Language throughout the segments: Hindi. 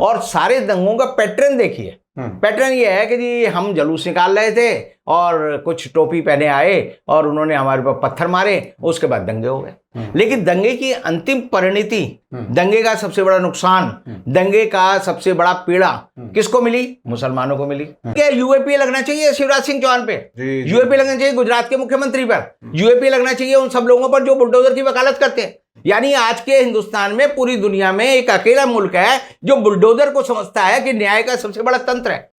और सारे दंगों का पैटर्न देखिए। पैटर्न ये है कि जी हम जुलूस निकाल रहे थे और कुछ टोपी पहने आए और उन्होंने हमारे पर पत्थर मारे, उसके बाद दंगे हो गए। लेकिन दंगे की अंतिम परिणति, दंगे का सबसे बड़ा नुकसान, दंगे का सबसे बड़ा पीड़ा किसको मिली? मुसलमानों को मिली। क्या यूएपीए लगना चाहिए शिवराज सिंह चौहान पे? यूएपीए लगना चाहिए गुजरात के मुख्यमंत्री पर, यूएपीए लगना चाहिए उन सब लोगों पर जो बुलडोजर की वकालत करते हैं। यानी आज के हिंदुस्तान में, पूरी दुनिया में एक अकेला मुल्क है जो बुलडोजर को समझता है कि न्याय का सबसे बड़ा तंत्र है।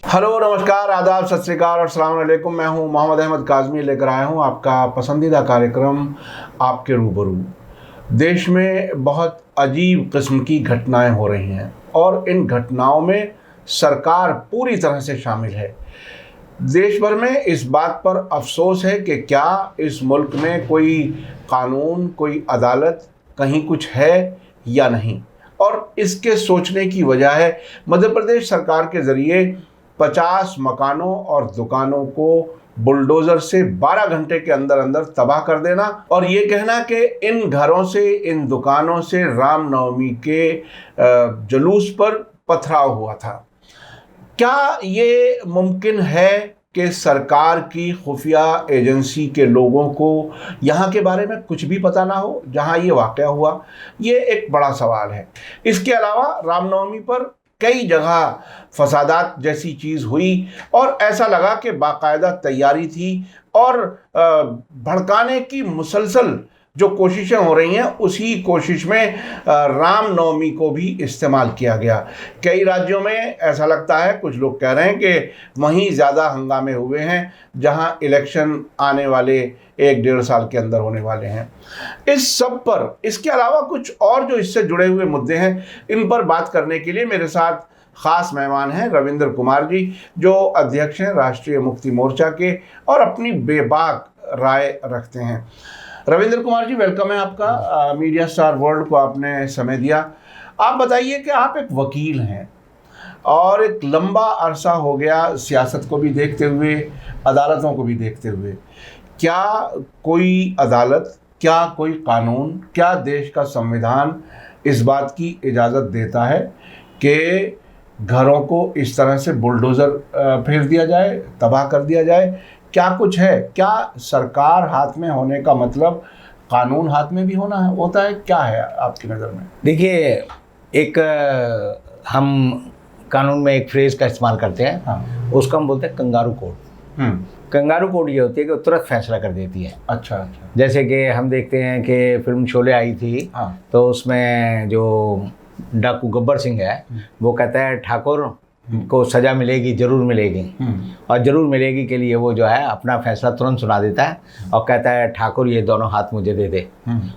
हेलो, नमस्कार, आदाब, सत श्री अकाल और अस्सलाम वालेकुम। मैं हूं मोहम्मद अहमद काज़मी, लेकर आया हूं आपका पसंदीदा कार्यक्रम आपके रूबरू। देश में बहुत अजीब किस्म की घटनाएं हो रही हैं और इन घटनाओं में सरकार पूरी तरह से शामिल है। देश भर में इस बात पर अफसोस है कि क्या इस मुल्क में कोई कानून, कोई अदालत, कहीं कुछ है या नहीं। और इसके सोचने की वजह है मध्य प्रदेश सरकार के ज़रिए 50 मकानों और दुकानों को बुलडोज़र से 12 घंटे के अंदर अंदर तबाह कर देना और ये कहना कि इन घरों से, इन दुकानों से रामनवमी के जुलूस पर पथराव हुआ था। क्या ये मुमकिन है कि सरकार की खुफिया एजेंसी के लोगों को यहाँ के बारे में कुछ भी पता ना हो जहाँ ये वाक़या हुआ? ये एक बड़ा सवाल है। इसके अलावा रामनवमी पर कई जगह फसादात जैसी चीज़ हुई और ऐसा लगा कि बाकायदा तैयारी थी और भड़काने की मुसलसल जो कोशिशें हो रही हैं, उसी कोशिश में रामनवमी को भी इस्तेमाल किया गया। कई राज्यों में ऐसा लगता है, कुछ लोग कह रहे हैं कि वहीं ज़्यादा हंगामे हुए हैं जहां इलेक्शन आने वाले 1-1.5 साल के अंदर होने वाले हैं। इस सब पर, इसके अलावा कुछ और जो इससे जुड़े हुए मुद्दे हैं, इन पर बात करने के लिए मेरे साथ ख़ास मेहमान हैं रविंद्र कुमार जी, जो अध्यक्ष हैं राष्ट्रीय मुक्ति मोर्चा के और अपनी बेबाक राय रखते हैं। रविंद्र कुमार जी, वेलकम है आपका। मीडिया स्टार वर्ल्ड को आपने समय दिया। आप बताइए कि आप एक वकील हैं और एक लंबा अरसा हो गया सियासत को भी देखते हुए, अदालतों को भी देखते हुए। क्या कोई अदालत, क्या कोई कानून, क्या देश का संविधान इस बात की इजाज़त देता है कि घरों को इस तरह से बुलडोज़र फेर दिया जाए, तबाह कर दिया जाए? क्या कुछ है? क्या सरकार हाथ में होने का मतलब कानून हाथ में भी होता है? क्या है आपकी नज़र में? देखिए, एक हम कानून में एक फ्रेज़ का इस्तेमाल करते हैं। हाँ। उसको हम बोलते हैं कंगारू कोर्ट। कंगारू कोर्ट ये होती है कि तुरंत फैसला कर देती है। अच्छा। जैसे कि हम देखते हैं कि फिल्म शोले आई थी। हाँ। तो उसमें जो डाकू गब्बर सिंह है, वो कहता है ठाकुर को सज़ा मिलेगी, ज़रूर मिलेगी, और ज़रूर मिलेगी के लिए वो जो है अपना फैसला तुरंत सुना देता है और कहता है ठाकुर ये दोनों हाथ मुझे दे दे।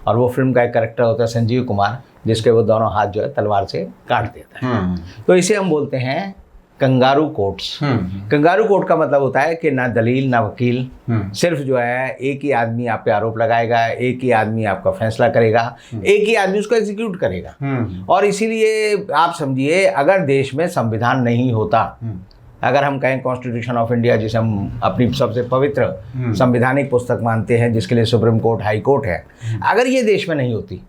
और वो फिल्म का एक कैरेक्टर होता है संजीव कुमार, जिसके वो दोनों हाथ जो है तलवार से काट देता है। तो इसे हम बोलते हैं कंगारू कोर्ट्स। कंगारू कोर्ट का मतलब होता है कि ना दलील ना वकील, सिर्फ जो है एक ही आदमी आप पे आरोप लगाएगा, एक ही आदमी आपका फैसला करेगा, एक ही आदमी उसको एग्जीक्यूट करेगा। और इसीलिए आप समझिए, अगर देश में संविधान नहीं होता, अगर हम कहें कॉन्स्टिट्यूशन ऑफ इंडिया, जिसे हम अपनी सबसे पवित्र संवैधानिक पुस्तक मानते हैं, जिसके लिए सुप्रीम कोर्ट, हाई कोर्ट है, अगर ये देश में नहीं होती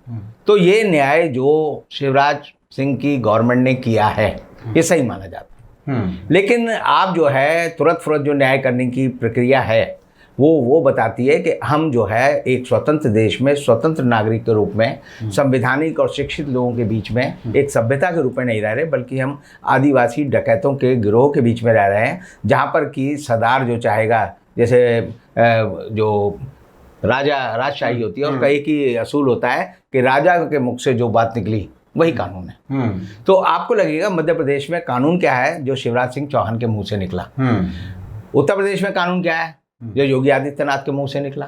तो ये न्याय जो शिवराज सिंह की गवर्नमेंट ने किया है ये सही माना जाता। लेकिन आप जो है तुरंत फुरत जो न्याय करने की प्रक्रिया है वो बताती है कि हम जो है एक स्वतंत्र देश में स्वतंत्र नागरिक के रूप में, संवैधानिक और शिक्षित लोगों के बीच में एक सभ्यता के रूप में नहीं रह रहे, बल्कि हम आदिवासी डकैतों के गिरोह के बीच में रह रहे हैं, जहाँ पर कि सरदार जो चाहेगा, जैसे जो राजशाही होती है, उसका एक ही असूल होता है कि राजा के मुख से जो बात निकली वही कानून है। तो आपको लगेगा मध्य प्रदेश में कानून क्या है? जो शिवराज सिंह चौहान के मुंह से निकला। उत्तर प्रदेश में कानून क्या है? जो योगी आदित्यनाथ के मुंह से निकला।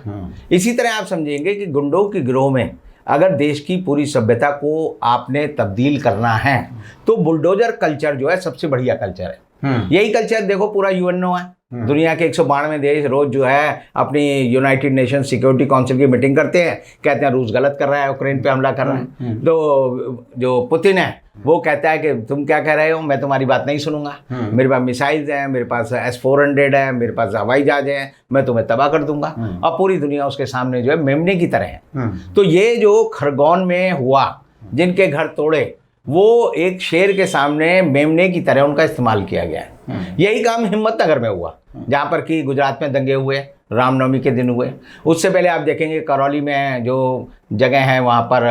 इसी तरह आप समझेंगे कि गुंडों के गिरोह में अगर देश की पूरी सभ्यता को आपने तब्दील करना है तो बुलडोजर कल्चर जो है सबसे बढ़िया कल्चर है। यही कल्चर देखो पूरा यूएनओ है। दुनिया के 192 देश रोज जो है अपनी यूनाइटेड नेशन सिक्योरिटी काउंसिल की मीटिंग करते हैं, कहते हैं रूस गलत कर रहा है, यूक्रेन पे हमला कर रहा है। तो जो पुतिन है वो कहता है कि तुम क्या कह रहे हो, मैं तुम्हारी बात नहीं सुनूंगा, मेरे पास मिसाइल्स हैं, मेरे पास S-400 है, मेरे पास हवाई जहाज है, मैं तुम्हें तबाह कर दूंगा। और पूरी दुनिया उसके सामने जो है मेमने की तरह है। तो ये जो खरगोन में हुआ, जिनके घर तोड़े, वो एक शेर के सामने मेमने की तरह उनका इस्तेमाल किया गया है। यही काम हिम्मतनगर में हुआ, जहाँ पर कि गुजरात में दंगे हुए, रामनवमी के दिन हुए। उससे पहले आप देखेंगे करौली में जो जगह है वहाँ पर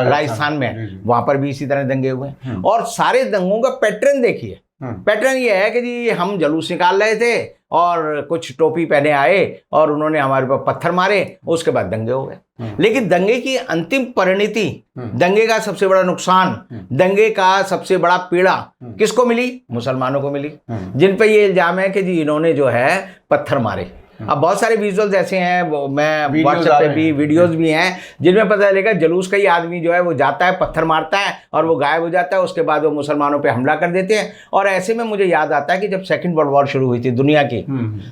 राजस्थान में, वहाँ पर भी इसी तरह दंगे हुए। और सारे दंगों का पैटर्न देखिए। पैटर्न ये है कि जी हम जुलूस निकाल रहे थे और कुछ टोपी पहने आए और उन्होंने हमारे पर पत्थर मारे, उसके बाद दंगे हो गए। लेकिन दंगे की अंतिम परिणति, दंगे का सबसे बड़ा नुकसान, दंगे का सबसे बड़ा पीड़ा किसको मिली? मुसलमानों को मिली, जिन पे ये इल्जाम है कि जी इन्होंने जो है पत्थर मारे। अब बहुत सारे विजुअल्स ऐसे हैं, वो मैं व्हाट्सएप पे भी वीडियोस भी हैं, जिनमें पता चलेगा जुलूस का ही आदमी जो है वो जाता है, पत्थर मारता है और वो गायब हो जाता है। उसके बाद वो मुसलमानों पे हमला कर देते हैं। और ऐसे में मुझे याद आता है कि जब सेकंड वर्ल्ड वॉर शुरू हुई थी दुनिया की,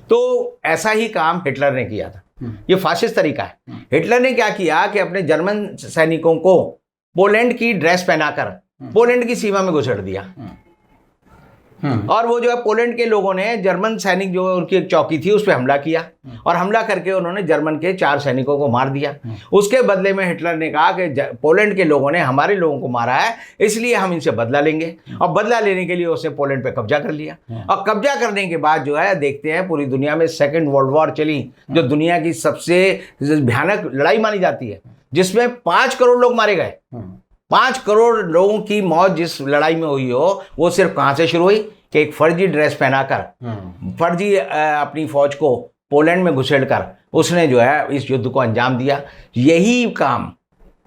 तो ऐसा ही काम हिटलर ने किया था। ये फासिस्ट तरीका है। हिटलर ने क्या किया कि अपने जर्मन सैनिकों को पोलैंड की ड्रेस पहनाकर पोलैंड की सीमा में घुसेड़ दिया। और वो जो है पोलैंड के लोगों ने जर्मन सैनिक जो उनकी एक चौकी थी उस पर हमला किया, और हमला करके उन्होंने जर्मन के 4 सैनिकों को मार दिया। उसके बदले में हिटलर ने कहा कि पोलैंड के लोगों ने हमारे लोगों को मारा है, इसलिए हम इनसे बदला लेंगे। और बदला लेने के लिए उसने पोलैंड पे कब्जा कर लिया। और कब्जा करने के बाद जो है देखते हैं पूरी दुनिया में सेकेंड वर्ल्ड वॉर चली, जो दुनिया की सबसे भयानक लड़ाई मानी जाती है, जिसमें 5 करोड़ लोग मारे गए। 5 करोड़ लोगों की मौत जिस लड़ाई में हुई हो, वो सिर्फ कहाँ से शुरू हुई कि एक फर्जी ड्रेस पहनाकर, फर्जी अपनी फौज को पोलैंड में घुसेड़कर उसने जो है इस युद्ध को अंजाम दिया। यही काम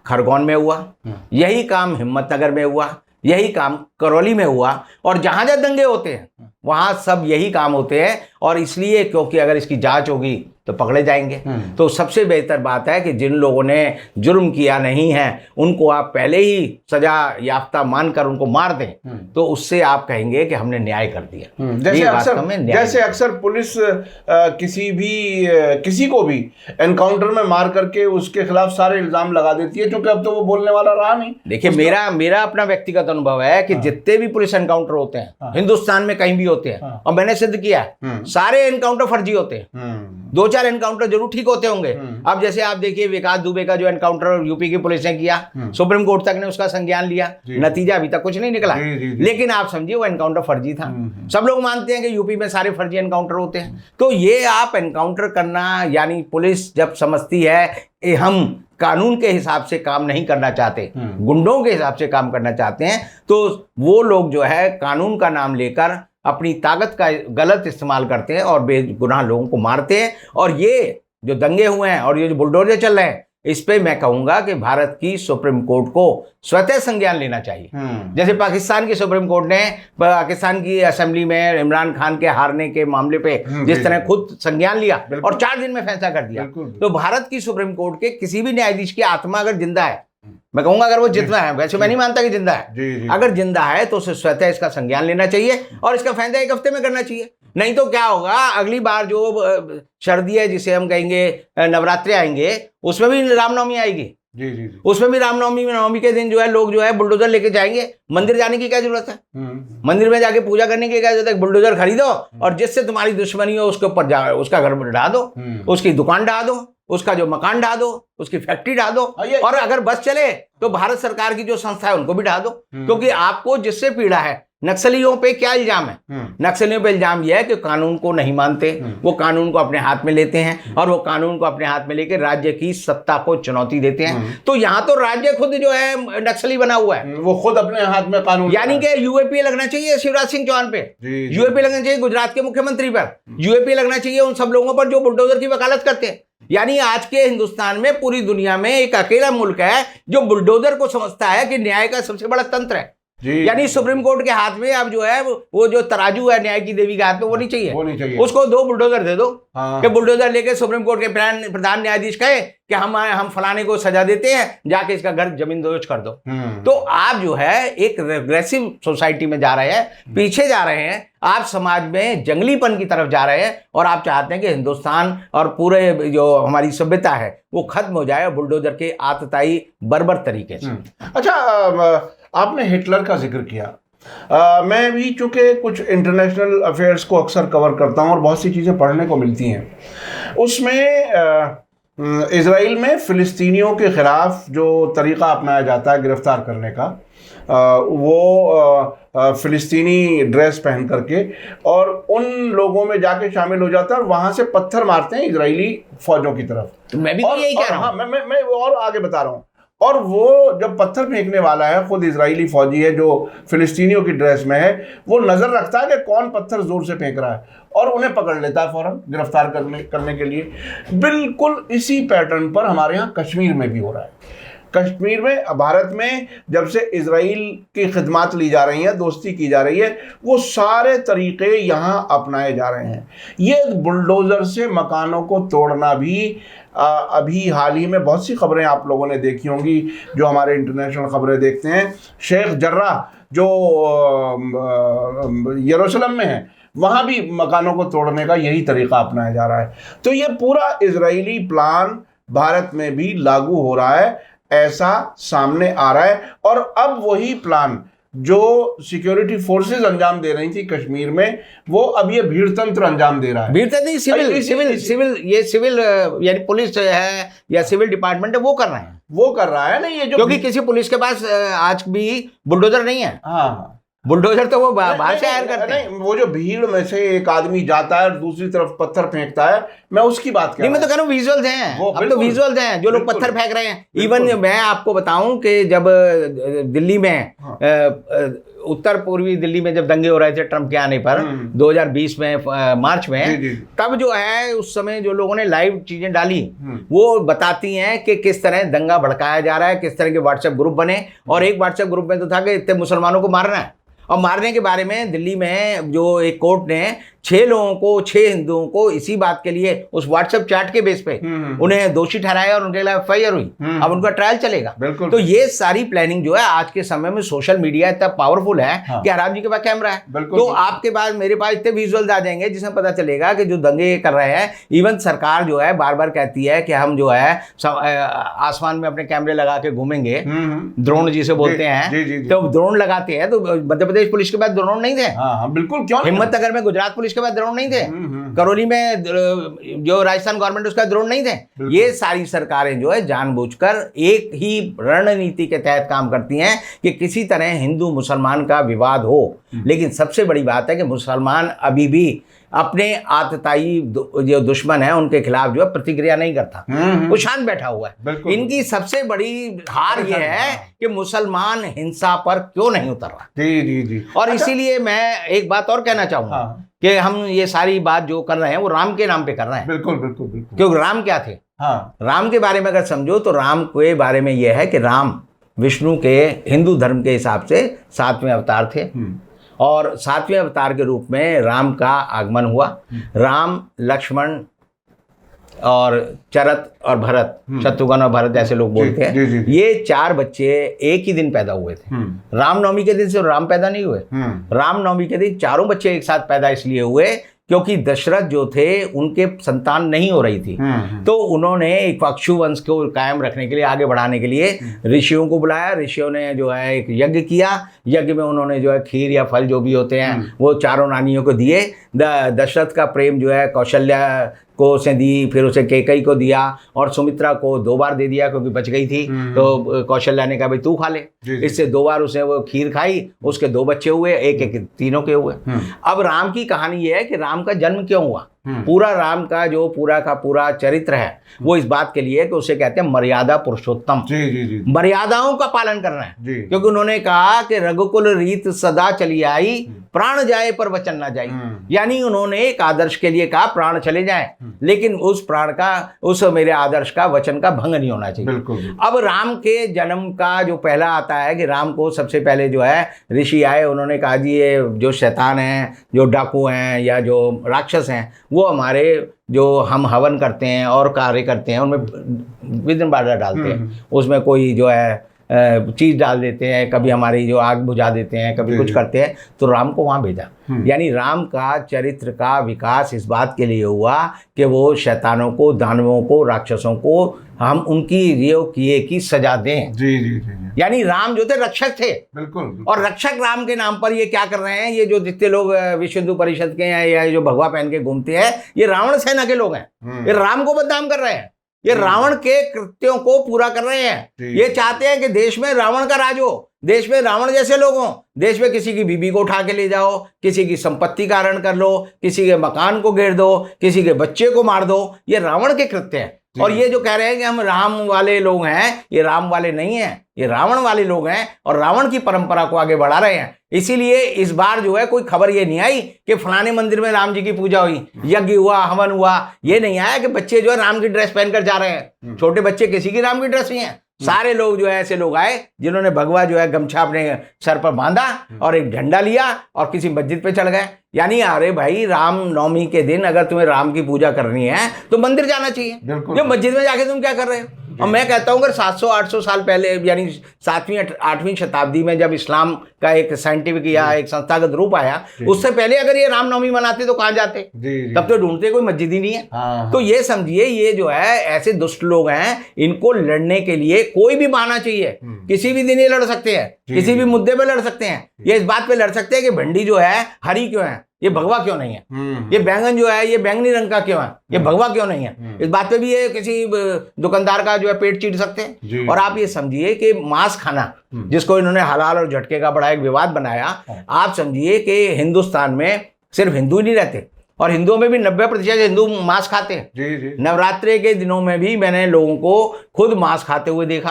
खरगोन में हुआ, यही काम हिम्मतनगर में हुआ, यही काम करौली में हुआ। और जहाँ जहाँ दंगे होते हैं वहाँ सब यही काम होते हैं। और इसलिए क्योंकि अगर इसकी जांच होगी तो पकड़े जाएंगे। तो सबसे बेहतर बात है कि जिन लोगों ने जुर्म किया नहीं है उनको आप पहले ही सजा याफ्ता मानकर उनको मार दें, तो उससे आप कहेंगे कि हमने न्याय कर दिया। जैसे अक्सर पुलिस किसी को भी एनकाउंटर में मार करके उसके खिलाफ सारे इल्जाम लगा देती है, क्योंकि अब तो वो बोलने वाला रहा नहीं। देखिए मेरा अपना व्यक्तिगत अनुभव है कि जितने भी पुलिस एनकाउंटर होते हैं हिंदुस्तान में कहीं भी होते हैं, और मैंने सिद्ध किया है सारे एनकाउंटर फर्जी होते हैं। 2-4 एनकाउंटर जरूर ठीक होते होंगे। अब जैसे आप देखिए विकास दुबे का जो एनकाउंटर यूपी की पुलिस ने किया, सुप्रीम कोर्ट तक ने उसका संज्ञान लिया, नतीजा अभी तक कुछ नहीं निकला। लेकिन आप समझिए वो एनकाउंटर फर्जी था। सब लोग मानते हैं कि यूपी में सारे फर्जी एनकाउंटर होते हैं। तो ये आप एनकाउंटर करना, यानी पुलिस जब समझती है हम कानून के हिसाब से काम नहीं करना चाहते, गुंडों के हिसाब से काम करना चाहते हैं, तो वो लोग जो है कानून का नाम लेकर अपनी ताकत का गलत इस्तेमाल करते हैं और बेगुनाह लोगों को मारते हैं। और ये जो दंगे हुए हैं और ये जो बुलडोजर चल रहे हैं, इस पे मैं कहूंगा कि भारत की सुप्रीम कोर्ट को स्वतः संज्ञान लेना चाहिए। जैसे पाकिस्तान की सुप्रीम कोर्ट ने पाकिस्तान की असेंबली में इमरान खान के हारने के मामले पे जिस तरह खुद संज्ञान लिया और 4 दिन में फैसला कर दिया, तो भारत की सुप्रीम कोर्ट के किसी भी न्यायाधीश की आत्मा अगर जिंदा है, मैं कहूंगा अगर वो जितना है, वैसे मैं नहीं मानता कि जिंदा है, अगर जिंदा है तो उसे स्वतः इसका संज्ञान लेना चाहिए और इसका फैसला 1 हफ्ते में करना चाहिए। नहीं तो क्या होगा, अगली बार जो सर्दी है जिसे हम कहेंगे नवरात्रि आएंगे, उसमें भी रामनवमी आएगी। उसमें भी रामनवमी के दिन जो है लोग जो है बुलडोजर लेके जाएंगे। मंदिर जाने की क्या जरूरत है? मंदिर में जाके पूजा करने की क्या जरूरत है? बुलडोजर खरीदो और जिससे तुम्हारी दुश्मनी हो उसके ऊपर जा उसका घर ढा दो, उसकी दुकान ढा दो, उसका जो मकान ढा दो, उसकी फैक्ट्री ढा दो, और अगर बस चले तो भारत सरकार की जो संस्था है उनको भी ढा दो। क्योंकि आपको जिससे पीड़ा है, नक्सलियों पे क्या इल्जाम है? नक्सलियों पे इल्जाम यह है कि कानून को नहीं मानते, वो कानून को अपने हाथ में लेते हैं और वो कानून को अपने हाथ में लेकर राज्य की सत्ता को चुनौती देते हैं। तो यहाँ तो राज्य खुद जो है नक्सली बना हुआ है, वो खुद अपने हाथ में कानून, यानी कि यूएपीए लगना चाहिए शिवराज सिंह चौहान पे, यूएपीए लगना चाहिए गुजरात के मुख्यमंत्री पर, यूएपीए लगना चाहिए उन सब लोगों पर जो बुलडोजर की वकालत करते हैं। यानी आज के हिंदुस्तान में पूरी दुनिया में एक अकेला मुल्क है जो बुलडोजर को समझता है कि न्याय का सबसे बड़ा तंत्र है। जी। यानी सुप्रीम कोर्ट के हाथ में अब जो है वो जो तराजू है न्याय की देवी के हाथ में वो नहीं चाहिए, वो नहीं चाहिए। उसको 2 बुलडोजर दे दो। हाँ। कि बुलडोजर लेके सुप्रीम कोर्ट के प्रधान न्यायाधीश कहे कि हम फलाने को सजा देते हैं, जाके इसका घर जमीन दोज कर दो। तो आप जो है एक रेग्रेसिव सोसाइटी में जा रहे हैं, पीछे जा रहे हैं, आप समाज में जंगलीपन की तरफ जा रहे हैं और आप चाहते हैं कि हिंदुस्तान और पूरे जो हमारी सभ्यता है वो खत्म हो जाए बुलडोजर के आतताई बर्बर तरीके से। अच्छा, आपने हिटलर का जिक्र किया। मैं भी चूंकि कुछ इंटरनेशनल अफेयर्स को अक्सर कवर करता हूँ और बहुत सी चीज़ें पढ़ने को मिलती हैं, उसमें इज़राइल में फ़िलिस्तीनियों के ख़िलाफ़ जो तरीक़ा अपनाया जाता है गिरफ़्तार करने का, वो फ़िलिस्तीनी ड्रेस पहन करके और उन लोगों में जाके शामिल हो जाता है और वहाँ से पत्थर मारते हैं इजरायली फ़ौजों की तरफ। तो मैं भी तो यही कह रहा हूँ। हाँ, मैं और आगे बता रहा हूँ। और वो जब पत्थर फेंकने वाला है, खुद इजरायली फौजी है जो फिलिस्तीनियों की ड्रेस में है, वो नज़र रखता है कि कौन पत्थर जोर से फेंक रहा है और उन्हें पकड़ लेता है फ़ौरन गिरफ्तार करने के लिए। बिल्कुल इसी पैटर्न पर हमारे यहाँ कश्मीर में भी हो रहा है। कश्मीर में, भारत में जब से इजराइल की खिदमत ली जा रही है, दोस्ती की जा रही है, वो सारे तरीक़े यहाँ अपनाए जा रहे हैं। ये बुलडोज़र से मकानों को तोड़ना भी अभी हाल ही में बहुत सी खबरें आप लोगों ने देखी होंगी, जो हमारे इंटरनेशनल खबरें देखते हैं। शेख जर्राह जो यरूशलेम में है, वहाँ भी मकानों को तोड़ने का यही तरीक़ा अपनाया जा रहा है। तो ये पूरा इजरायली प्लान भारत में भी लागू हो रहा है, ऐसा सामने आ रहा है। और अब वही प्लान जो सिक्योरिटी फोर्सेस अंजाम दे रही थी कश्मीर में, वो अब ये भीड़ तंत्र अंजाम दे रहा है। भीड़ तंत्र नहीं, सिविल यानी पुलिस है या सिविल डिपार्टमेंट है, वो कर रहे हैं, वो कर रहा है ना ये जो, क्योंकि किसी पुलिस के पास आज भी बुलडोजर नहीं है। हाँ, बुलडोजर तो वो बाहर से हायर करते हैं। नहीं, वो जो भीड़ में से एक आदमी जाता है और दूसरी तरफ पत्थर फेंकता है, मैं उसकी बात कर रहा हूं। मैं तो कह रहा हूँ विजुअल्स हैं, अब तो विजुअल्स हैं जो लोग पत्थर फेंक रहे हैं। इवन मैं आपको बताऊं कि जब दिल्ली में उत्तर पूर्वी दिल्ली में जब दंगे हो रहे थे ट्रंप के आने पर 2020 में मार्च में, तब जो है उस समय जो लोगों ने लाइव चीजें डाली वो बताती हैं कि किस तरह दंगा भड़काया जा रहा है, किस तरह के व्हाट्सएप ग्रुप बने। और एक व्हाट्सएप ग्रुप में तो था कि इतने मुसलमानों को मारना है, और मारने के बारे में दिल्ली में जो एक कोर्ट ने 6 लोगों को, 6 हिंदुओं को इसी बात के लिए उस व्हाट्सएप चैट के बेस पे उन्हें दोषी ठहराया और उनके खिलाफ एफआईआर हुई। अब उनका ट्रायल चलेगा। तो ये सारी प्लानिंग जो है, आज के समय में सोशल मीडिया इतना पावरफुल है कि हराम जी के पास कैमरा है, तो आपके पास, मेरे पास इतने विजुअल्स आ जाएंगे जिसमें पता चलेगा कि जो दंगे कर रहे हैं, इवन सरकार जो है बार बार कहती है कि हम जो है आसमान में अपने कैमरे लगा के घूमेंगे, ड्रोन जिसे बोलते हैं, तो ड्रोन लगाते हैं। तो मध्य प्रदेश पुलिस के पास ड्रोन नहीं थे, बिल्कुल, क्यों? हिम्मतनगर में गुजरात पुलिस के पास ड्रोन नहीं थे, करौली में जो राजस्थान गवर्नमेंट उसका ड्रोन नहीं थे। ये सारी सरकारें जो है जानबूझकर एक ही रणनीति के तहत काम करती हैं कि किसी तरह हिंदू मुसलमान का विवाद हो। लेकिन सबसे बड़ी बात है कि मुसलमान अभी भी अपने आतताई जो दुश्मन है उनके खिलाफ जो है प्रतिक्रिया नहीं करता, वो शांत बैठा हुआ है। इनकी सबसे बड़ी हार ये है कि मुसलमान हिंसा पर क्यों नहीं उतर रहा। जी। और इसीलिए मैं एक बात और कहना चाहूंगा कि हम ये सारी बात जो कर रहे हैं वो राम के नाम पे कर रहे हैं। बिल्कुल। क्योंकि राम क्या थे? राम के बारे में अगर समझो तो राम के बारे में यह है कि राम विष्णु के, हिंदू धर्म के हिसाब से 7वें अवतार थे, और 7वें अवतार के रूप में राम का आगमन हुआ। राम, लक्ष्मण और चरत और भरत, शत्रुघ्न और भरत जैसे लोग बोलते हैं, ये 4 बच्चे एक ही दिन पैदा हुए थे। रामनवमी के दिन से राम पैदा नहीं हुए, रामनवमी के दिन चारों बच्चे एक साथ पैदा इसलिए हुए क्योंकि दशरथ जो थे उनके संतान नहीं हो रही थी। तो उन्होंने एक इक्ष्वाकु वंश को कायम रखने के लिए, आगे बढ़ाने के लिए ऋषियों को बुलाया। ऋषियों ने जो है एक यज्ञ किया। यज्ञ में उन्होंने जो है खीर या फल जो भी होते हैं वो चारों रानियों को दिए। दशरथ का प्रेम जो है कौशल्या को उसे दी, फिर उसे कैकेयी को दिया, और सुमित्रा को 2 बार दे दिया क्योंकि बच गई थी। तो कौशल्या ने कहा भाई तू खा ले। इससे 2 बार उसने वो खीर खाई, उसके 2 बच्चे हुए, एक तीनों के हुए। अब राम की कहानी ये है कि राम का जन्म क्यों हुआ। पूरा राम का जो पूरा का पूरा चरित्र है वो इस बात के लिए कि उसे कहते हैं मर्यादा पुरुषोत्तम। जी जी जी मर्यादाओं का पालन करना है जी। क्योंकि उन्होंने कहा कि रघुकुल रीत सदा चली आई, प्राण जाए पर वचन ना जाए। यानी उन्होंने एक आदर्श के लिए कहा प्राण चले जाए लेकिन उस प्राण का, उस मेरे आदर्श का, वचन का भंग नहीं होना चाहिए। बिल्कुल। अब राम के जन्म का जो पहला आता है कि राम को सबसे पहले जो है ऋषि आए, उन्होंने कहा जी ये जो शैतान हैं, जो डाकू हैं या जो राक्षस हैं, वो हमारे जो हम हवन करते हैं और कार्य करते हैं उनमें विघ्न बाधा डालते हैं, उसमें कोई जो है चीज़ डाल देते हैं, कभी हमारी जो आग बुझा देते हैं, कभी कुछ करते हैं, तो राम को वहाँ भेजा। यानी राम का चरित्र का विकास इस बात के लिए हुआ कि वो शैतानों को, दानवों को, राक्षसों को हम उनकी रियो किए की सजा दें। जी जी जी। यानी राम जो थे रक्षक थे। बिल्कुल। और रक्षक राम के नाम पर ये क्या कर रहे हैं, ये जो जितने लोग विश्व हिंदू परिषद के हैं या जो भगवा पहन के घूमते हैं, ये रावण सेना के लोग हैं। ये राम को बदनाम कर रहे हैं, ये रावण के कृत्यों को पूरा कर रहे हैं। ये चाहते हैं कि देश में रावण का राज हो, देश में रावण जैसे लोग हों, देश में किसी की बीबी को उठा के ले जाओ, किसी की संपत्ति का हरण कर लो, किसी के मकान को घेर दो, किसी के बच्चे को मार दो। ये रावण के कृत्य हैं। और ये जो कह रहे हैं कि हम राम वाले लोग हैं, ये राम वाले नहीं हैं, ये रावण वाले लोग हैं और रावण की परंपरा को आगे बढ़ा रहे हैं। इसीलिए इस बार जो है कोई खबर ये नहीं आई कि फलाने मंदिर में राम जी की पूजा हुई, यज्ञ हुआ, हवन हुआ। ये नहीं आया कि बच्चे जो है राम की ड्रेस पहनकर जा रहे हैं। छोटे बच्चे किसी की राम की ड्रेस नहीं है। सारे लोग जो है ऐसे लोग आए जिन्होंने भगवा जो है गमछा अपने सर पर बांधा और एक झंडा लिया और किसी मस्जिद पे चढ़ गए। यानी अरे भाई, राम नवमी के दिन अगर तुम्हें राम की पूजा करनी है तो मंदिर जाना चाहिए, जो मस्जिद में जाके तुम क्या कर रहे हो। और मैं कहता हूँ अगर 700-800 साल पहले यानी 7वीं-8वीं शताब्दी में जब इस्लाम का एक साइंटिफिक या एक संस्थागत रूप आया, उससे पहले अगर ये रामनवमी मनाते तो कहाँ जाते। तब तो ढूंढते कोई मस्जिद ही नहीं है। तो ये समझिए, ये जो है ऐसे दुष्ट लोग हैं, इनको लड़ने के लिए कोई भी बहाना चाहिए। किसी भी दिन ये लड़ सकते हैं, किसी भी मुद्दे पे लड़ सकते हैं। ये इस बात पे लड़ सकते हैं कि भिंडी जो है हरी क्यों है, ये भगवा क्यों नहीं है, ये बैंगन जो है ये बैंगनी रंग का क्यों है, ये भगवा क्यों नहीं है। इस बात पे भी ये किसी दुकानदार का जो है पेट चीर सकते हैं। और आप ये समझिए कि मांस खाना, जिसको इन्होंने हलाल और झटके का बड़ा एक विवाद बनाया, आप समझिए कि हिंदुस्तान में सिर्फ हिंदू नहीं रहते और हिंदुओं में भी 90% हिंदू मांस खाते हैं। जी जी। नवरात्रि के दिनों में भी मैंने लोगों को खुद मांस खाते हुए देखा।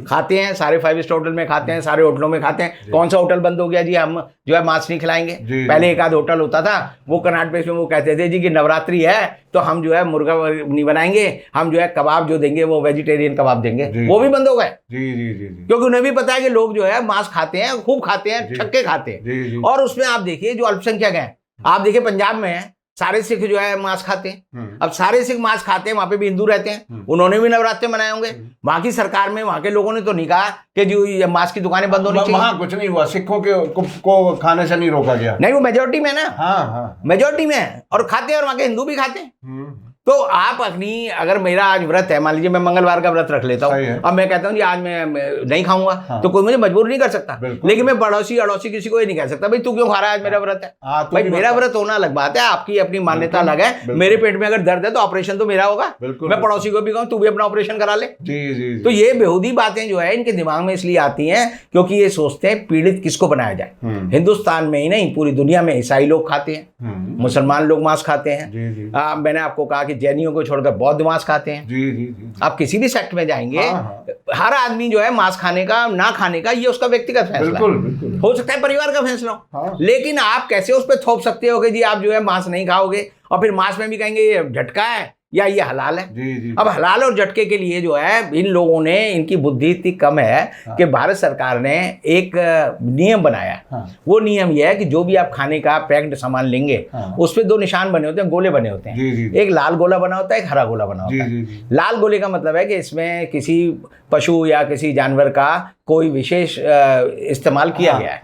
खाते हैं, सारे 5 स्टार होटल में खाते हैं, सारे होटलों में खाते हैं। कौन सा होटल बंद हो गया जी हम जो है मांस नहीं खिलाएंगे। पहले एक आध होटल होता था, वो कर्नाटक प्लेस में वो कहते थे जी कि नवरात्रि है तो हम जो है मुर्गा नहीं बनाएंगे, हम जो है कबाब जो देंगे वो वेजिटेरियन कबाब देंगे। वो भी बंद हो गए। जी जी जी। क्योंकि उन्हें भी पता है कि लोग जो है मांस खाते हैं, खूब खाते हैं, छक्के खाते हैं। और उसमें आप देखिए जो अल्पसंख्यक हैं, आप देखिए पंजाब में है, सारे सिख जो है मांस खाते हैं। अब सारे सिख मांस खाते हैं, वहां पे भी हिंदू रहते हैं, उन्होंने भी नवरात्रे मनाए होंगे। वहां की सरकार में, वहां के लोगों ने तो नहीं कहा कि जो ये मांस की दुकानें बंद होनी चाहिए। वहां कुछ नहीं हुआ, सिखों को खाने से नहीं रोका गया। नहीं, वो मेजोरिटी में ना। हाँ, मेजोरिटी में है और खाते हैं, और वहां के हिंदू भी खाते हैं। तो आप अपनी, अगर मेरा आज व्रत है, मान लीजिए मैं मंगलवार का व्रत रख लेता हूँ, अब मैं कहता हूँ जी आज मैं नहीं खाऊंगा, तो कोई मुझे मजबूर नहीं कर सकता। लेकिन मैं पड़ोसी अड़ोसी किसी को ये नहीं कह सकता भाई तू क्यों खा रहा है, आज मेरा व्रत है। भाई मेरा व्रत होना अलग बात है, आपकी अपनी मान्यता अलग है। मेरे पेट में अगर दर्द है तो ऑपरेशन तो मेरा होगा, मैं पड़ोसी को भी कहूँ तू भी अपना ऑपरेशन करा ले। तो ये बेहूदी बातें जो है इनके दिमाग में इसलिए आती हैं क्योंकि ये सोचते हैं पीड़ित किसको बनाया जाए। हिंदुस्तान में ही नहीं, पूरी दुनिया में ईसाई लोग खाते हैं, मुसलमान लोग मांस खाते हैं। मैंने आपको कहा कि जैनियों को छोड़कर बौद्ध मांस खाते हैं। जी जी जी। आप किसी भी सेक्ट में जाएंगे, हर आदमी जो है मांस खाने का ना खाने का ये उसका व्यक्तिगत फैसला है। हो सकता है परिवार का फैसला हो, लेकिन आप कैसे उस पर थोप सकते हो कि जी आप जो है मांस नहीं खाओगे, और फिर मांस में भी कहेंगे ये झटका है या ये हलाल है। जी। अब हलाल और झटके के लिए जो है इन लोगों ने, इनकी बुद्धि इतनी कम है कि भारत सरकार ने एक नियम बनाया। वो नियम यह है कि जो भी आप खाने का पैक्ड सामान लेंगे, उस पे 2 निशान बने होते हैं, गोले बने होते हैं। एक लाल गोला बना होता है, एक हरा गोला बना होता है। लाल गोले का मतलब है कि इसमें किसी पशु या किसी जानवर का कोई विशेष इस्तेमाल किया गया है।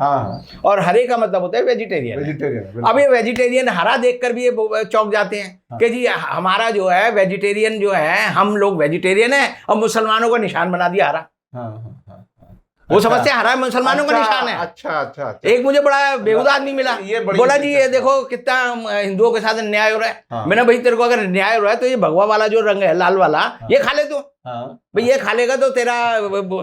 और हरे का मतलब होता है वेजिटेरियन। अब ये वेजिटेरियन हरा देखकर भी ये चौंक जाते हैं कि जी हमारा जो है वेजिटेरियन जो है, हम लोग वेजिटेरियन है और मुसलमानों का निशान बना दिया हरा। वो समझते हैं हरा मुसलमानों का निशान है। अच्छा। एक मुझे बड़ा बेहुदा आदमी मिला, बोला जी ये देखो कितना हिंदुओं के साथ अन्याय हो रहा है। मैंने भाई तेरे को अगर अन्याय हो रहा है तो ये भगवा वाला जो रंग है, लाल वाला, ये खा ले तू। भाई ये खा लेगा तो तेरा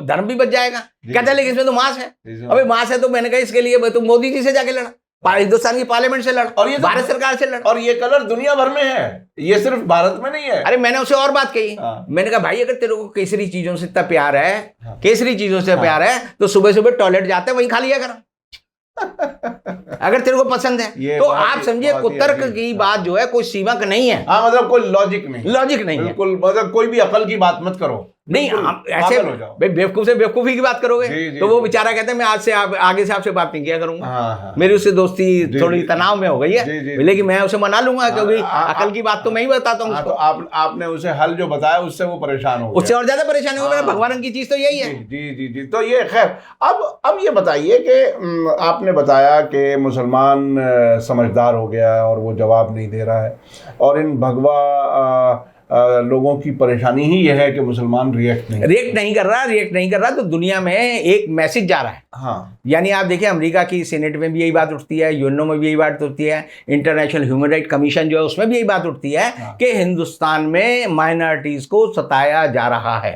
धर्म भी बच जाएगा। कहता है लेकिन इसमें तो मांस है। अबे मांस है तो मैंने कहा इसके लिए तुम मोदी जी से जाके लड़ा। हिंदुस्तान की पार्लियामेंट से लड़, और ये तो भारत सरकार से लड़, और ये कलर दुनिया भर में है, ये सिर्फ भारत में नहीं है। अरे मैंने उसे और बात कही, हाँ। मैंने कहा भाई अगर तेरे को केसरी चीजों से इतना प्यार है, हाँ। केसरी चीजों से प्यार है, तो सुबह सुबह टॉयलेट जाते वहीं खा लिया कर अगर तेरे को पसंद है तो। आप समझिए कुतर्क की बात जो है कोई सीमा का नहीं है। हाँ, मतलब कोई लॉजिक नहीं है बिल्कुल, मतलब कोई भी अकल की बात मत करो। नहीं, हम ऐसे भाई बेवकूफ से बेवकूफी की बात करोगे तो वो बेचारा कहता है मैं आज से आगे से आपसे बात नहीं किया करूंगा। हाँ। मेरी उससे दोस्ती थोड़ी तनाव में हो गई है, लेकिन मैं उसे मना लूंगा क्योंकि अकल की बात तो मैं ही बताता हूँ। तो आपने उसे हल जो बताया उससे वो परेशान हो गया, उससे और ज्यादा परेशान हो गया। भगवान की चीज तो यही है। जी। तो ये खैर, अब ये बताइए कि आपने बताया कि मुसलमान समझदार हो गया और वो जवाब नहीं दे रहा है, और इन भगवा लोगों की परेशानी ही यह है कि मुसलमान रिएक्ट नहीं कर रहा तो दुनिया में एक मैसेज जा रहा है। हाँ, यानी आप देखिए अमेरिका की सेनेट में भी यही बात उठती है, यूएनओ में भी यही बात उठती है, इंटरनेशनल ह्यूमन राइट कमीशन जो है उसमें भी यही बात उठती है कि हिंदुस्तान में माइनॉरिटीज को सताया जा रहा है।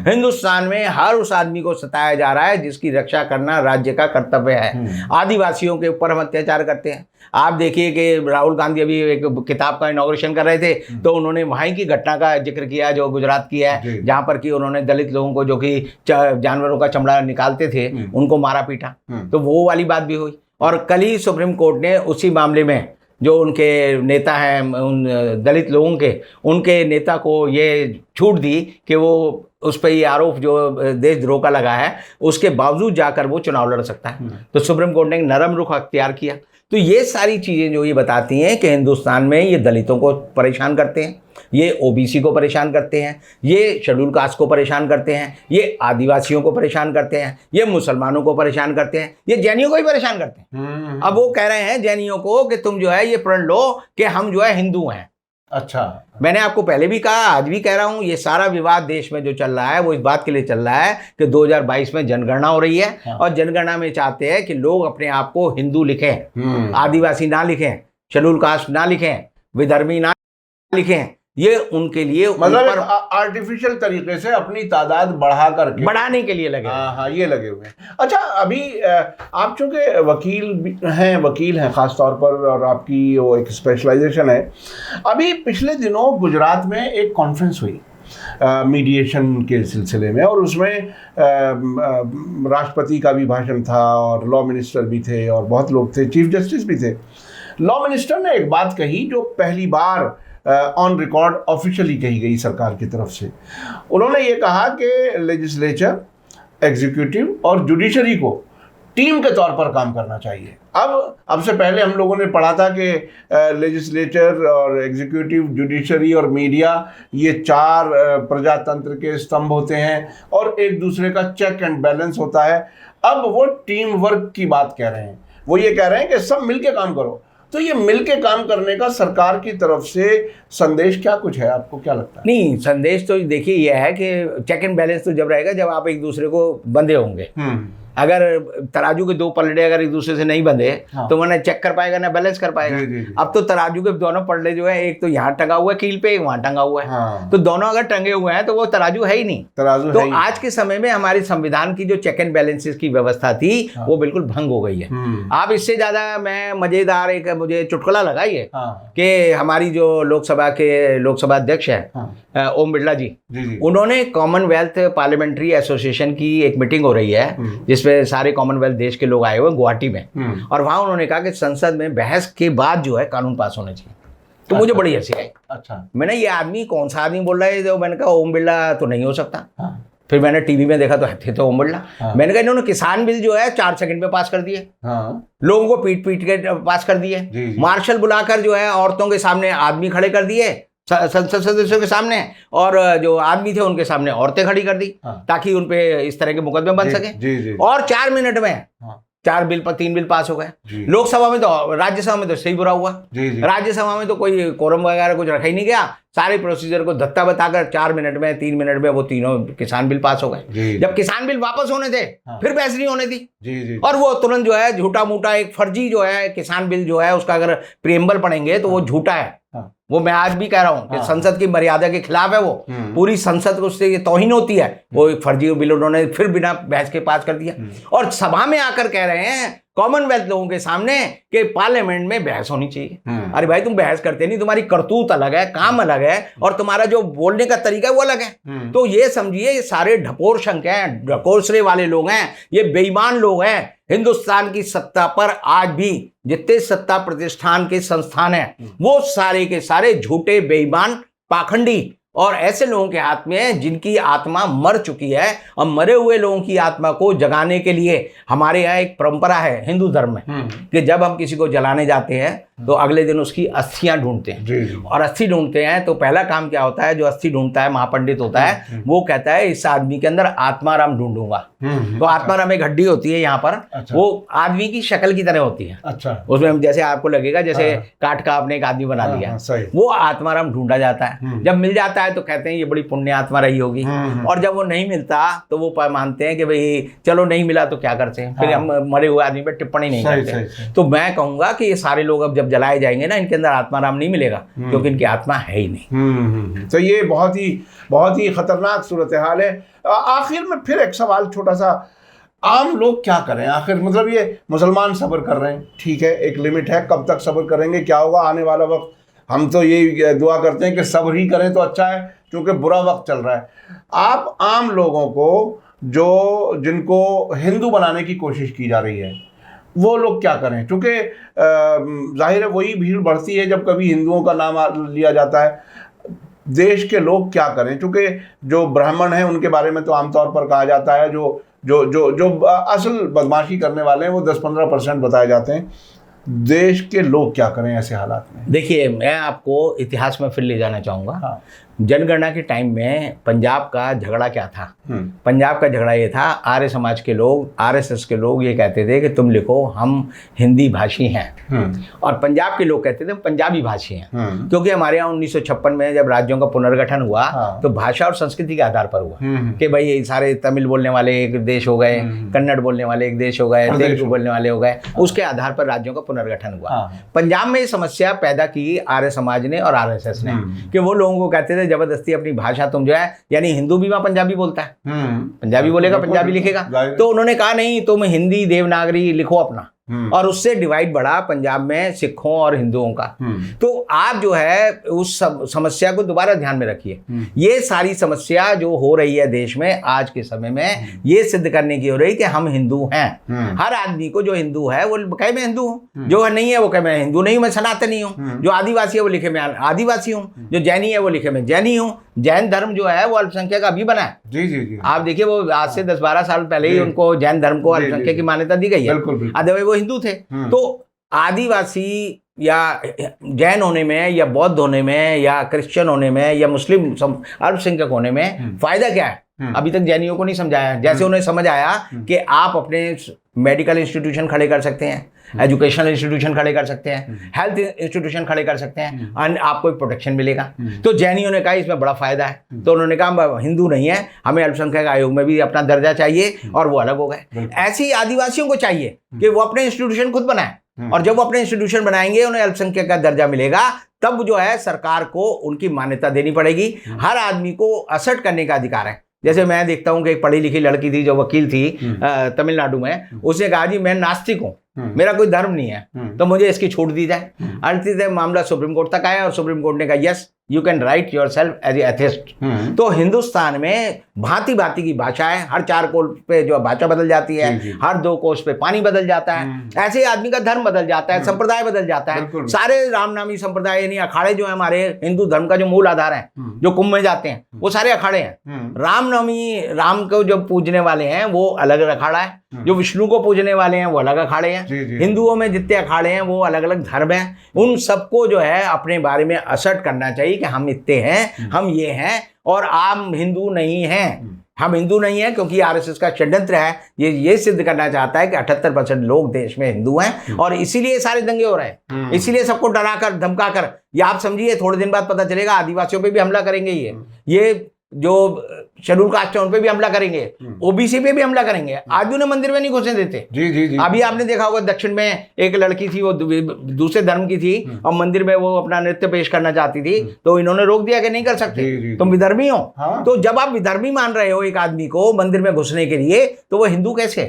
हिंदुस्तान में हर उस आदमी को सताया जा रहा है जिसकी रक्षा करना राज्य का कर्तव्य है। आदिवासियों के ऊपर हम अत्याचार करते हैं। आप देखिए कि राहुल गांधी अभी एक किताब का इनॉग्रेशन कर रहे थे तो उन्होंने वहीं की घटना का जिक्र किया जो गुजरात की है, जहां पर कि उन्होंने दलित लोगों को जो कि जानवरों का चमड़ा निकालते थे उनको मारा पीटा, तो वो वाली बात भी हुई। और कल ही सुप्रीम कोर्ट ने उसी मामले में जो उनके नेता हैं उन दलित लोगों के, उनके नेता को ये छूट दी कि वो उस पर ये आरोप जो देशद्रोह का लगा है उसके बावजूद जाकर वो चुनाव लड़ सकता है। तो सुप्रीम कोर्ट ने एक नरम रुख अख्तियार किया। तो ये सारी चीज़ें जो ये बताती हैं कि हिंदुस्तान में ये दलितों को परेशान करते हैं, ये ओबीसी को परेशान करते हैं, ये शेड्यूल कास्ट को परेशान करते हैं, ये आदिवासियों को परेशान करते हैं, ये मुसलमानों को परेशान करते हैं, ये जैनियों को ही परेशान करते हैं। अब वो कह रहे हैं जैनियों को कि तुम जो है ये प्रण लो कि हम जो है हिंदू हैं। अच्छा, मैंने आपको पहले भी कहा, आज भी कह रहा हूं, ये सारा विवाद देश में जो चल रहा है वो इस बात के लिए चल रहा है कि 2022 में जनगणना हो रही है और जनगणना में चाहते हैं कि लोग अपने आप को हिंदू लिखें, आदिवासी ना लिखें, शेड्यूल कास्ट ना लिखें, विधर्मी ना लिखें। ये उनके लिए मतलब आर्टिफिशियल तरीके से अपनी तादाद बढ़ाने के लिए लगे। हाँ, ये लगे हुए हैं। अच्छा, अभी आप चूंकि वकील हैं खास तौर पर, और आपकी वो एक स्पेशलाइजेशन है। अभी पिछले दिनों गुजरात में एक कॉन्फ्रेंस हुई मीडिएशन के सिलसिले में, और उसमें राष्ट्रपति का भी भाषण था और लॉ मिनिस्टर भी थे और बहुत लोग थे, चीफ जस्टिस भी थे। लॉ मिनिस्टर ने एक बात कही जो पहली बार ऑन रिकॉर्ड ऑफिशियली कही गई सरकार की तरफ से। उन्होंने ये कहा कि लेजिस्लेचर, एग्जीक्यूटिव और जुडिशरी को टीम के तौर पर काम करना चाहिए। अब से पहले हम लोगों ने पढ़ा था कि लेजिस्लेचर और एग्जीक्यूटिव, जुडिशरी और मीडिया, ये चार प्रजातंत्र के स्तंभ होते हैं और एक दूसरे का चेक एंड बैलेंस होता है। अब वो टीम वर्क की बात कह रहे हैं। वो ये कह रहे हैं कि सब मिलके काम करो। तो ये मिलके काम करने का सरकार की तरफ से संदेश क्या कुछ है, आपको क्या लगता है? नहीं, संदेश तो देखिए ये है कि चेक एंड बैलेंस तो जब रहेगा जब आप एक दूसरे को बंधे होंगे। अगर तराजू के दो पलड़े अगर एक दूसरे से नहीं बंधे तो वो ना चेक कर पाएगा ना बैलेंस कर पाएगा। अब तो तराजू के दोनों पलड़े जो है, एक तो यहाँ टंगा हुआ है कील पे, एक वहां टंगा हुआ है। तो दोनों अगर टंगे हुए हैं तो वो तराजू है ही नहीं। तो आज के समय में हमारे संविधान की जो चेक एंड बैलेंसेस की व्यवस्था थी वो बिल्कुल भंग हो गई है। आप इससे ज्यादा मैं मजेदार एक मुझे चुटकुला लगा ये कि हमारी जो लोकसभा अध्यक्ष है ओम बिरला जी, उन्होंने कॉमनवेल्थ पार्लियामेंट्री एसोसिएशन की एक मीटिंग हो रही है जिसमें सारे कॉमनवेल्थ देश के लोग आए हुए गुवाहाटी में, और वहां उन्होंने कहा कि संसद में बहस के बाद जो है कानून पास होने चाहिए। तो मुझे बड़ी हंसी आई। अच्छा, मैंने ये आदमी कौन सा आदमी बोल रहा है? जो मैंने कहा ओम बिरला तो नहीं हो सकता। फिर मैंने टीवी में देखा तो थे तो ओम बिरला। मैंने कहा इन्होंने किसान बिल जो है 4 सेकंड में पास कर दिए, लोगों को पीट के पास कर दिए, मार्शल बुलाकर जो है औरतों के सामने आदमी खड़े कर दिए संसद सदस्यों के सामने, और जो आदमी थे उनके सामने औरतें खड़ी कर दी ताकि उनपे इस तरह के मुकदमे बन सके। और 4 मिनट में 3 बिल पास हो गए। लोकसभा में तो, राज्यसभा में तो सही बुरा हुआ। राज्यसभा में तो कोई कोरम वगैरह कुछ रखा ही नहीं गया, सारे प्रोसीजर को धत्ता बताकर 4 मिनट में 3 मिनट में वो तीनों किसान बिल पास हो गए। जब किसान बिल वापस होने थे फिर बहस नहीं होने दी, और वो तुरंत जो है झूठा मूठा एक फर्जी जो है किसान बिल जो है उसका अगर प्रिएम्बल पढ़ेंगे तो वो झूठा है। वो मैं आज भी कह रहा हूं कि संसद की मर्यादा के खिलाफ है। वो पूरी संसद को उससे तौहीन होती है। वो एक फर्जी बिल उन्होंने फिर बिना बहस के पास कर दिया, और सभा में आकर कह रहे हैं कॉमनवेल्थ लोगों के सामने कि पार्लियामेंट में बहस होनी चाहिए। अरे भाई तुम बहस करते नहीं, तुम्हारी करतूत अलग है, काम अलग है, और तुम्हारा जो बोलने का तरीका है वो अलग है। तो ये समझिए ये सारे ढकोर शंख हैं, ढकोसरे वाले लोग हैं, ये बेईमान लोग हैं। हिंदुस्तान की सत्ता पर आज भी जितने सत्ता प्रतिष्ठान के संस्थान हैं वो सारे के सारे झूठे, बेईमान, पाखंडी और ऐसे लोगों के हाथ में है जिनकी आत्मा मर चुकी है। और मरे हुए लोगों की आत्मा को जगाने के लिए हमारे यहाँ एक परंपरा है हिंदू धर्म में कि जब हम किसी को जलाने जाते हैं तो अगले दिन उसकी अस्थियां ढूंढते हैं। और अस्थि ढूंढते हैं तो पहला काम क्या होता है, जो अस्थि ढूंढता है, महापंडित होता है, वो कहता है इस आदमी के अंदर आत्माराम ढूंढूंगा। तो आत्माराम एक हड्डी होती है यहाँ पर, वो आदमी की शक्ल की तरह होती है। अच्छा, उसमें जैसे आपको लगेगा जैसे काट का आपने एक आदमी बना दिया, वो आत्माराम ढूंढा जाता है। जब मिल जाता है तो कहते हैं ये बड़ी पुण्य आत्मा रही होगी। और जब वो नहीं मिलता तो वो मानते हैं कि भाई चलो नहीं मिला तो क्या करते हैं, फिर हम मरे हुए आदमी पर टिप्पणी नहीं करते। तो मैं कहूंगा कि ये सारे लोग अब जब जलाए जाएंगे ना, इनके अंदर आत्माराम नहीं मिलेगा क्योंकि इनकी आत्मा है ही नहीं। तो ये बहुत ही खतरनाक सूरत हाल है। आखिर में फिर एक सवाल छोटा सा, आम लोग क्या करें आखिर? मतलब ये मुसलमान सब्र कर रहे हैं, ठीक है, एक लिमिट है, कब तक सब्र करेंगे, क्या होगा आने वाला वक्त? हम तो ये दुआ करते हैं कि सब्र ही करें तो अच्छा है, क्योंकि बुरा वक्त चल रहा है। आप आम लोगों को जिनको हिंदू बनाने की कोशिश की जा रही है, वो लोग क्या करें? क्योंकि जाहिर है वही भीड़ बढ़ती है जब कभी हिंदुओं का नाम लिया जाता है। देश के लोग क्या करें? क्योंकि जो ब्राह्मण हैं उनके बारे में तो आमतौर पर कहा जाता है जो असल बदमाशी करने वाले हैं वो 10-15% बताए जाते हैं। देश के लोग क्या करें ऐसे हालात में? देखिए, मैं आपको इतिहास में फिर ले जाना चाहूँगा। हाँ। जनगणना के टाइम में पंजाब का झगड़ा क्या था? पंजाब का झगड़ा ये था, आर्य समाज के लोग, आरएसएस के लोग ये कहते थे कि तुम लिखो हम हिंदी भाषी हैं, और पंजाब के लोग कहते थे पंजाबी भाषी हैं। क्योंकि हमारे यहाँ 1956 में जब राज्यों का पुनर्गठन हुआ तो भाषा और संस्कृति के आधार पर हुआ कि भाई ये सारे तमिल बोलने वाले एक देश हो गए, कन्नड़ बोलने वाले एक देश हो गए, तेलुगु बोलने वाले हो गए, उसके आधार पर राज्यों का पुनर्गठन हुआ। पंजाब में ये समस्या पैदा की आर्य समाज ने और आरएसएस ने कि वो लोगों को कहते थे जबरदस्ती अपनी भाषा तुम जो है, यानी हिंदू भी वहां पंजाबी बोलता है, पंजाबी बोलेगा, पंजाबी लिखेगा। तो उन्होंने कहा नहीं, तुम हिंदी देवनागरी लिखो अपना, और उससे डिवाइड बढ़ा पंजाब में सिखों और हिंदुओं का। तो आप जो है उस समस्या को दोबारा ध्यान में रखिए। ये सारी समस्या जो हो रही है देश में आज के समय में, ये सिद्ध करने की हो रही कि हम हिंदू हैं। हर आदमी को जो हिंदू है वो कहे मैं हिंदू हूँ, जो नहीं है वो कहे मैं हिंदू नहीं हूँ, मैं सनातनी हूँ। जो आदिवासी है वो लिखे मैं आदिवासी हूँ, जो जैनी है वो लिखे मैं जैनी हूँ। जैन धर्म जो है वो अल्पसंख्यक अभी बना है। जी। आप देखिए वो आज से 10-12 साल पहले ही उनको जैन धर्म को अल्पसंख्यक की मान्यता दी गई है, अदरवाइज वो हिंदू थे। तो आदिवासी या जैन होने में या बौद्ध होने में या क्रिश्चियन होने में या मुस्लिम अल्पसंख्यक होने में फायदा क्या है? अभी तक जैनियों को नहीं समझाया। जैसे उन्हें समझ आया कि आप अपने मेडिकल इंस्टीट्यूशन खड़े कर सकते हैं, एजुकेशनल इंस्टीट्यूशन खड़े कर सकते हैं, हेल्थ इंस्टीट्यूशन खड़े कर सकते हैं, और आपको एक प्रोटेक्शन मिलेगा। तो जैनियों ने कहा इसमें बड़ा फायदा है, तो उन्होंने कहा हिंदू नहीं है, हमें अल्पसंख्यक आयोग में भी अपना दर्जा चाहिए, और वो अलग हो गए। ऐसे ही आदिवासियों को चाहिए कि वो अपने इंस्टीट्यूशन खुद बनाए, और जब वो अपने इंस्टीट्यूशन बनाएंगे उन्हें अल्पसंख्यक का दर्जा मिलेगा, तब जो है सरकार को उनकी मान्यता देनी पड़ेगी। हर आदमी को असर्ट करने का अधिकार है। जैसे मैं देखता हूँ कि एक पढ़ी लिखी लड़की थी जो वकील थी तमिलनाडु में, उसने कहा जी मैं नास्तिक हूँ, मेरा कोई धर्म नहीं है, तो मुझे इसकी छूट दी जाए। अंततः मामला सुप्रीम कोर्ट तक आया और सुप्रीम कोर्ट ने कहा yes you can write yourself as atheist. तो हिंदुस्तान में भांति भांति की भाषा है, हर 4 कोस पे जो भाषा बदल जाती है, हर 2 कोस पे पानी बदल जाता है, ऐसे आदमी का धर्म बदल जाता है, संप्रदाय बदल जाता है। सारे रामनामी संप्रदाय यानी अखाड़े जो है हमारे हिंदू धर्म का जो मूल आधार है, जो कुंभ में जाते हैं, वो सारे अखाड़े हैं। रामनवमी, राम को जो पूजने वाले हैं वो अलग अखाड़ा है, जो विष्णु को पूजने वाले हैं वो अलग अखाड़े हैं। हिंदुओं में जितने अखाड़े हैं वो अलग अलग धर्म हैं। उन सबको जो है अपने बारे में असर्ट करना चाहिए कि हम इतने हैं, हम ये हैं, और आप हिंदू नहीं हैं। हम हिंदू नहीं हैं क्योंकि आरएसएस का षड्यंत्र है, ये सिद्ध करना चाहता है कि 78% लोग देश में हिंदू हैं, और इसीलिए सारे दंगे हो रहे हैं, इसीलिए सबको डरा कर धमका कर। ये आप समझिए थोड़े दिन बाद पता चलेगा आदिवासियों पे भी हमला करेंगे। ये जो शेड्यूल कास्ट है उन पे भी हमला करेंगे, ओबीसी पे भी हमला करेंगे। आज भी उन्हें मंदिर में नहीं घुसने देते। जी जी जी। अभी आपने देखा होगा दक्षिण में एक लड़की थी, वो दूसरे धर्म की थी और मंदिर में वो अपना नृत्य पेश करना चाहती थी, तो इन्होंने रोक दिया कि नहीं कर सकते, तुम विधर्मी हो। हाँ। तो जब आप विधर्मी मान रहे हो एक आदमी को मंदिर में घुसने के लिए, तो वो हिंदू कैसे?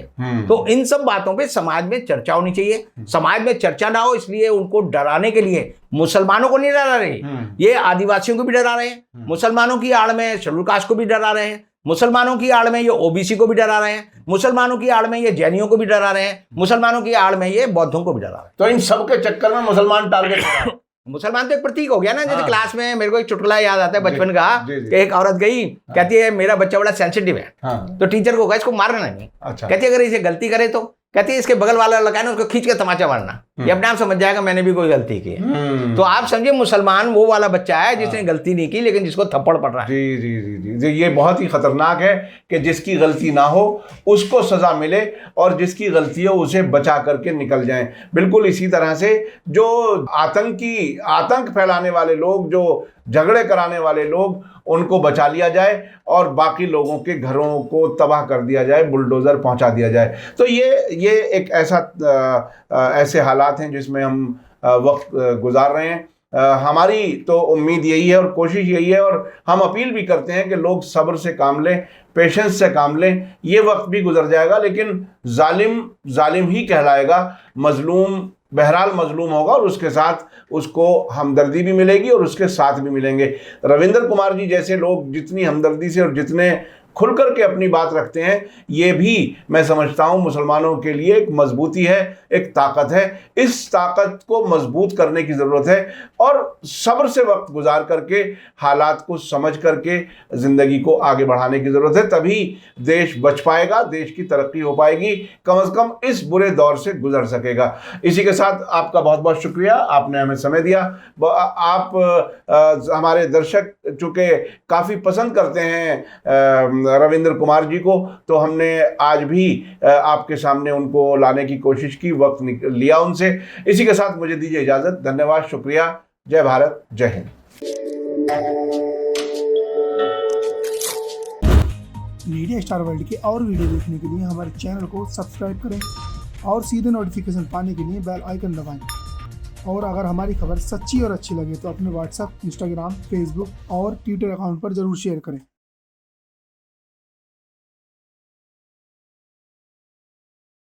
तो इन सब बातों पे समाज में चर्चा होनी चाहिए। समाज में चर्चा ना हो इसलिए उनको डराने के लिए मुसलमानों को नहीं डरा रहे, ये आदिवासियों को भी डरा रहे हैं, मुसलमानों की आड़ में शेड्यूल कास्ट को भी डरा रहे हैं, मुसलमानों की आड़ में ये ओबीसी को भी डरा रहे हैं, मुसलमानों की आड़ में ये जैनियों को भी डरा रहे हैं, मुसलमानों की आड़ में ये बौद्धों को भी डरा रहे हैं। तो इन सब के चक्कर में मुसलमान टारगेट हो रहा है। मुसलमान तो एक प्रतीक हो गया ना। जैसे हाँ। क्लास में मेरे को एक चुटकुला याद आता है बचपन का, जी, जी। कि एक औरत गई, कहती है मेरा बच्चा बड़ा सेंसिटिव है, हाँ। तो टीचर को कहा इसको मारना नहीं। अच्छा। कहती है अगर इसे गलती करे तो, कहती है इसके बगल वाला लगा ना उसको खींच के तमाचा मारना, ये अपने आप समझ जाएगा मैंने भी कोई गलती की है। तो आप समझिए मुसलमान वो वाला बच्चा है जिसने गलती नहीं की लेकिन जिसको थप्पड़ पड़ रहा है। जी जी जी जी जी, ये बहुत ही खतरनाक है कि जिसकी गलती ना हो उसको सजा मिले और जिसकी गलती हो उसे बचा करके निकल जाएं। बिल्कुल इसी तरह से जो आतंक फैलाने वाले लोग, जो झगड़े कराने वाले लोग, उनको बचा लिया जाए और बाकी लोगों के घरों को तबाह कर दिया जाए, बुलडोज़र पहुंचा दिया जाए। तो ये एक ऐसे हालात हैं जिसमें हम वक्त गुजार रहे हैं। हमारी तो उम्मीद यही है और कोशिश यही है और हम अपील भी करते हैं कि लोग सब्र से काम लें, पेशेंस से काम लें। ये वक्त भी गुजर जाएगा लेकिन जालिम ही कहलाएगा, मजलूम बहरहाल मजलूम होगा और उसके साथ उसको हमदर्दी भी मिलेगी और उसके साथ भी मिलेंगे। रविंद्र कुमार जी जैसे लोग जितनी हमदर्दी से और जितने खुलकर के अपनी बात रखते हैं, ये भी मैं समझता हूँ मुसलमानों के लिए एक मजबूती है, एक ताकत है। इस ताकत को मजबूत करने की ज़रूरत है और सब्र से वक्त गुजार करके हालात को समझ करके ज़िंदगी को आगे बढ़ाने की ज़रूरत है। तभी देश बच पाएगा, देश की तरक्की हो पाएगी, कम से कम इस बुरे दौर से गुजर सकेगा। इसी के साथ आपका बहुत बहुत शुक्रिया, आपने हमें समय दिया। आप हमारे दर्शक चूँकि काफ़ी पसंद करते हैं रविंद्र कुमार जी को, तो हमने आज भी आपके सामने उनको लाने की कोशिश की, वक्त लिया उनसे। इसी के साथ मुझे दीजिए इजाज़त। धन्यवाद, शुक्रिया। जय भारत, जय हिंद। मीडिया स्टार वर्ल्ड के और वीडियो देखने के लिए हमारे चैनल को सब्सक्राइब करें और सीधे नोटिफिकेशन पाने के लिए बेल आइकन दबाएं। और अगर हमारी खबर सच्ची और अच्छी लगे तो अपने व्हाट्सएप, इंस्टाग्राम, फेसबुक और ट्विटर अकाउंट पर जरूर शेयर करें।